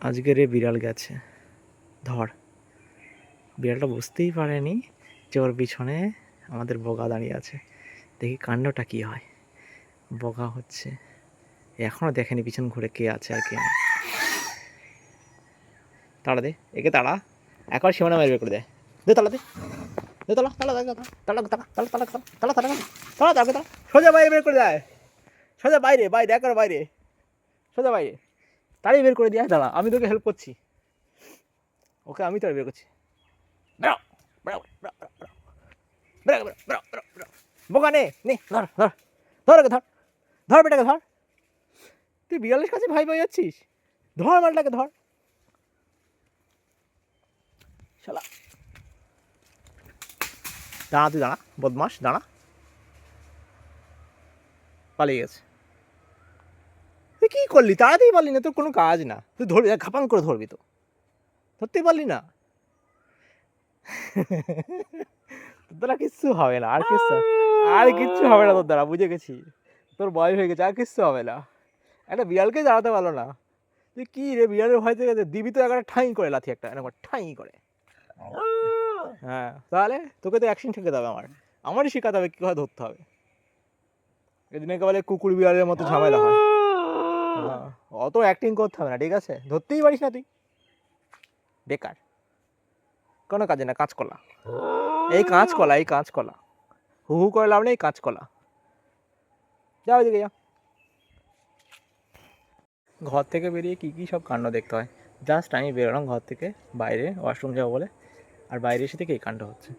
আজকের এ বিড়াল গেছে ধর। বিড়ালটা বুঝতেই পারেনি যে ওর পিছনে আমাদের বগা দাঁড়িয়ে আছে। দেখি কাণ্ডটা কী হয়। বগা হচ্ছে, এখনও দেখেনি পিছন ঘুরে কে আছে আর কে নেই। তাড়া দে, একে তাড়া, একবার সীমানা বের করে দেয়। দে তালা, দে দে তালা, তালা তালা তালা তালা তালা তালা তালা তালা তালা তালা তালা, সোজা বাইরে বের করে দেয়। সোজা বাইরে, বাইরে একবার বাইরে, সোজা বাইরে তাড়িয়ে বের করে দিয়ে। দাঁড়া, আমি তোকে হেল্প করছি। ওকে আমি তাড়িয়ে বের করছি। বেরো বেরো বেরো বেরো বেরো বেরো বেরো বেরো। বোকা নে নে, ধর ধর ধর, ওকে ধর, ধর বেটাকে ধর। তুই বিড়ালের কাছে ভাই ভাই যাচ্ছিস? ধর মালটাকে ধর শালা। দাঁড়া, তুই দাঁড়া, বদমাস দাঁড়া। পালিয়ে গেছে। তুই কী করলি? তাড়াতেই পারলি না, তোর কোনো কাজ না। তুই ধরবি, খাপাং করে ধরবি তো, ধরতেই পারলি না। তোর দ্বারা কিচ্ছু হবে না, আর কিচ্ছু, আর কিচ্ছু হবে না তোর দ্বারা, বুঝে গেছি। তোর বয়স হয়ে গেছে, আর কিচ্ছু হবে না। একটা বিড়ালকে দাঁড়াতে পারলো না। তুই কী রে, বিড়ালের ভয় থেকে দিবি তো একটা ঠাঁই করে লাথি, একটা এরকম ঠাঁই করে। হ্যাঁ, তাহলে তোকে তো অ্যাকশন শিখে দেবে আমারই শেখাতে হবে কীভাবে ধরতে হবে। এদিনকে বলে কুকুর বিড়ালের মতো ঝামেলা হয়। হ্যাঁ, অত অ্যাক্টিং করতে হবে না, ঠিক আছে? ধরতেই পারিস না তুই, বেকার, কোনো কাজে না। কাঁচকলা, এই কাঁচকলা, এই কাঁচকলা, হু হু করে লাভ নেই, কাঁচকলা। যাও ওইদিকে যা। ঘর থেকে বেরিয়ে কী কী সব কাণ্ড দেখতে হয়। জাস্ট আমি বেরোলাম ঘর থেকে বাইরে ওয়াশরুম যাবো বলে, আর বাইরে এসে থেকে এই কাণ্ড হচ্ছে।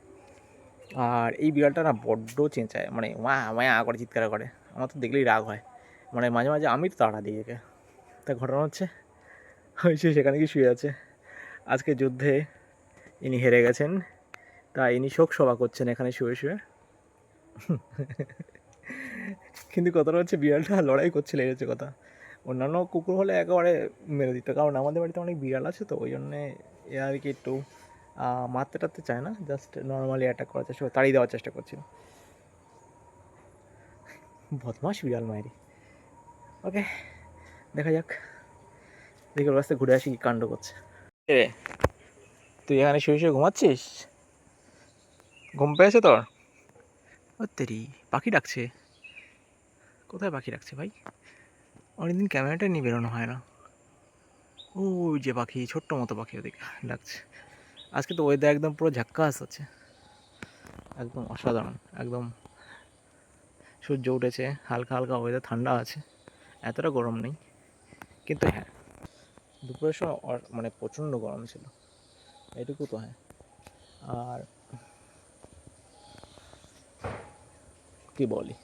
আর এই বিড়ালটা না বড্ড চেঁচায়, মানে ওয়া ওয়া করে চিৎকার করে। আমার তো দেখলেই রাগ হয়, মানে মাঝে মাঝে আমি তো তাড়া দিই একে। তা ঘটনা হচ্ছে, ওই সে সেখানে কি শুয়ে আছে। আজকে যুদ্ধে ইনি হেরে গেছেন, তা ইনি শোক সভা করছেন এখানে শুয়ে শুয়ে। কিন্তু কথাটা হচ্ছে, বিড়ালটা লড়াই করছিল, এই হচ্ছে কথা। অন্যান্য কুকুর হলে একেবারে মেরে দিত, কারণ আমাদের বাড়িতে অনেক বিড়াল আছে তো, ওই জন্যে এ আর কি একটু মারতে টারতে চায় না, জাস্ট নর্মালি অ্যাটাক করার চেষ্টা, তাড়িয়ে দেওয়ার চেষ্টা করছিল। বদমাস বিড়াল মায়েরি। ওকে, দেখা যাক, দেখি ওর রাস্তায় ঘুরে আসি কী কাণ্ড করছে। রে, তুই এখানে শুয়ে শুয়ে ঘুমাচ্ছিস? ঘুম পেয়েছে তোর? ও তেরি, পাখি ডাকছে। কোথায় পাখি ডাকছে ভাই? অনেকদিন ক্যামেরাটা নিয়ে বেরোনো হয় না। ওই যে পাখি, ছোট্ট মতো পাখি ওদিকে ডাকছে। আজকে তো ওয়েদার একদম পুরো ঝাক্কাস আছে, একদম অসাধারণ, একদম সূর্য উঠেছে, হালকা হালকা ওয়েদার, ঠান্ডা আছে, এতটা গরম নেই। কিন্তু হ্যাঁ, দুপুরের সময় মানে প্রচণ্ড গরম ছিল, এটুকু তো হ্যাঁ। আর কি বলি,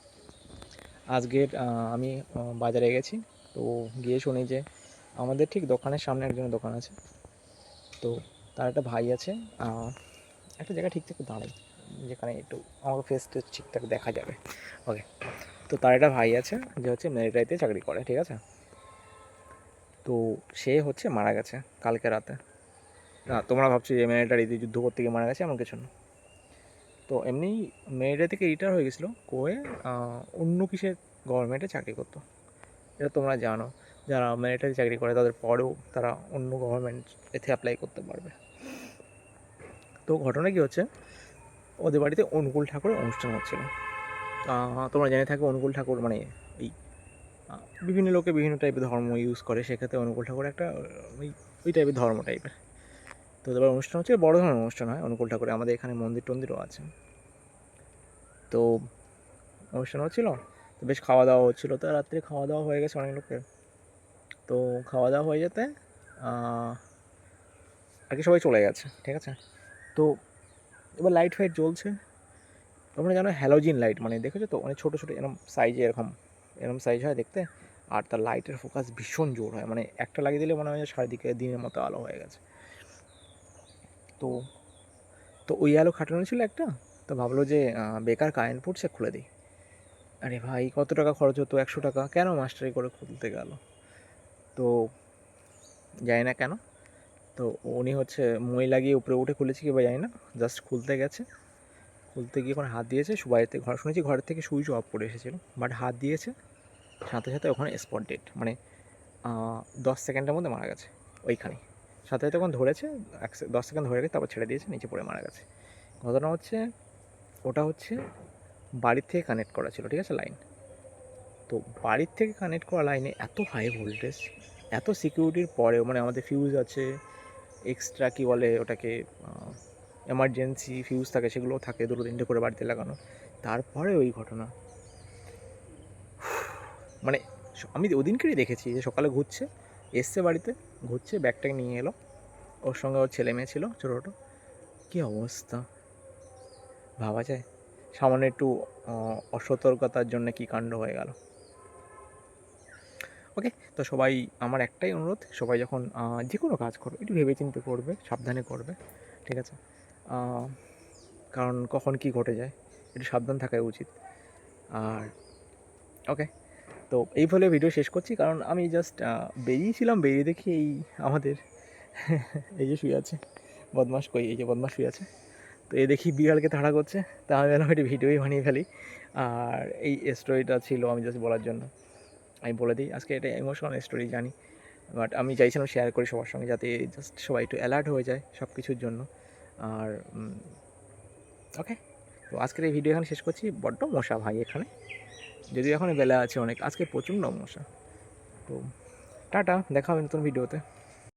আজকের আমি বাজারে গেছি, তো গিয়ে শুনি যে আমাদের ঠিক দোকানের সামনে একজনের দোকান আছে, তো তার একটা ভাই আছে। একটা জায়গা ঠিক থেকে দাঁড়াই, যেখানে একটু আমার ফেস টেস ঠিকঠাক দেখা যাবে। ওকে, তো তার একটা ভাই আছে যে হচ্ছে মিলিটারিতে চাকরি করে, ঠিক আছে? তো সে হচ্ছে মারা গেছে কালকে রাতে। না, তোমরা ভাবছো যে মিলিটারিতে যুদ্ধ করতে গিয়ে মারা গেছে, এমন কিছু না। তো এমনি মিলিটারি থেকে রিটায়ার হয়ে গেছিলো, করে অন্য কিসের গভর্নমেন্টে চাকরি করতো। এটা তোমরা জানো, যারা মিলিটারি চাকরি করে তাদের পরেও তারা অন্য গভর্নমেন্ট এতে অ্যাপ্লাই করতে পারবে। তো ঘটনা কী হচ্ছে, ওদের বাড়িতে অনুকূল ঠাকুরের অনুষ্ঠান হচ্ছিলো। তোমরা জেনে থাকো অনুকূল ঠাকুর মানে এই বিভিন্ন লোকে বিভিন্ন টাইপের ধর্ম ইউজ করে, সেক্ষেত্রে অনুকূল ঠাকুর একটা ওই টাইপের ধর্ম টাইপের। তো এবার অনুষ্ঠান হচ্ছে, বড় ধরনের অনুষ্ঠান হয় অনুকূল ঠাকুরে, আমাদের এখানে মন্দির টন্দিরও আছে। তো অনুষ্ঠান হচ্ছিলো, তো বেশ খাওয়া দাওয়া হচ্ছিলো। তো রাত্রে খাওয়া দাওয়া হয়ে গেছে অনেক লোকের। তো খাওয়া দাওয়া হয়ে যেতে আর কি সবাই চলে গেছে, ঠিক আছে? তো এবার লাইট ফাইট জ্বলছে। তোমরা জানো হ্যালোজিন লাইট, মানে দেখেছো তো, অনেক ছোটো ছোটো এরকম সাইজে, এরকম সাইজ হয় দেখতে। আর তার লাইটের ফোকাস ভীষণ জোর হয়, মানে একটা লাগিয়ে দিলে মনে হয় যে চারিদিকে দিনের মতো আলো হয়ে গেছে। তো তো ওই আলো খাটানো ছিল একটা, তো ভাবলো যে বেকার কারেন্ট পড়ছে, খুলে দিই। আরে ভাই, কত টাকা খরচ হতো? 100 টাকা। কেন মাস্টারি করে খুলতে গেল? তো জানি না কেন, তো উনি হচ্ছে মই লাগিয়ে উপরে উঠে খুলেছে কি বা জানি না, জাস্ট খুলতে গেছে। খুলতে গিয়ে ওখানে হাত দিয়েছে, বাড়িতে ঘর শুনেছি ঘরের থেকে সুইচ অফ করে এসেছিলো, বাট হাত দিয়েছে, সাথে সাথে ওখানে স্পট ডেট, মানে 10 সেকেন্ডের মধ্যে মারা গেছে। ওইখানে সাথে তখন ধরেছে 10 সেকেন্ড ধরে গেছে, তারপর ছেড়ে দিয়েছে, নিচে পড়ে মারা গেছে। ঘটনা হচ্ছে ওটা হচ্ছে বাড়ির থেকে কানেক্ট করা ছিল, ঠিক আছে, লাইন। তো বাড়ির থেকে কানেক্ট করা লাইনে এত হাই ভোল্টেজ, এত সিকিউরিটির পরেও, মানে আমাদের ফিউজ আছে, এক্সট্রা কী বলে ওটাকে, এমার্জেন্সি ফিউজ থাকে, সেগুলোও থাকে 2-3টে করে বাড়িতে লাগানো, তারপরে ওই ঘটনা। মানে আমি ওদিনকেই দেখেছি যে সকালে ঘুরছে, এসছে বাড়িতে, ঘুরছে, ব্যাগটাকে নিয়ে এলো, ওর সঙ্গে ওর ছেলে মেয়ে ছিল ছোটো ছোটো। কী অবস্থা ভাবা যায়? সামান্য একটু অসতর্কতার জন্য কী কাণ্ড হয়ে গেল। ওকে, তো সবাই, আমার একটাই অনুরোধ, সবাই যখন যে কোনো কাজ করবে একটু ভেবেচিন্তে করবে, সাবধানে করবে, ঠিক আছে? কারণ কখন কী ঘটে যায়, একটু সাবধান থাকাই উচিত। আর ওকে, তো এই বলে ভিডিও শেষ করছি, কারণ আমি জাস্ট বেরিয়েছিলাম, বেরিয়ে দেখি এই আমাদের এই যে শুয়ে আছে বদমাশ, এই যে বদমাশ শুয়ে আছে, তো এই দেখি বিড়ালকে তাড়া করছে, তা আমি যেন একটি ভিডিওই বানিয়ে ফেলি। আর এই স্টোরিটা ছিল আমি জাস্ট বলার জন্য, আমি বলে দিই আজকে এটা ইমোশনাল স্টোরি জানি, বাট আমি চাইছিলাম শেয়ার করি সবার সঙ্গে, যাতে জাস্ট সবাই একটু অ্যালার্ট হয়ে যায় সব কিছুর জন্য। আর ওকে, তো আজকের এই ভিডিও এখানে শেষ করছি। বড্ড মশা ভাই এখানে, যদিও এখন বেলা আছে অনেক, আজকে প্রচণ্ড মশা। তো টাটা, দেখা হবে নতুন ভিডিওতে।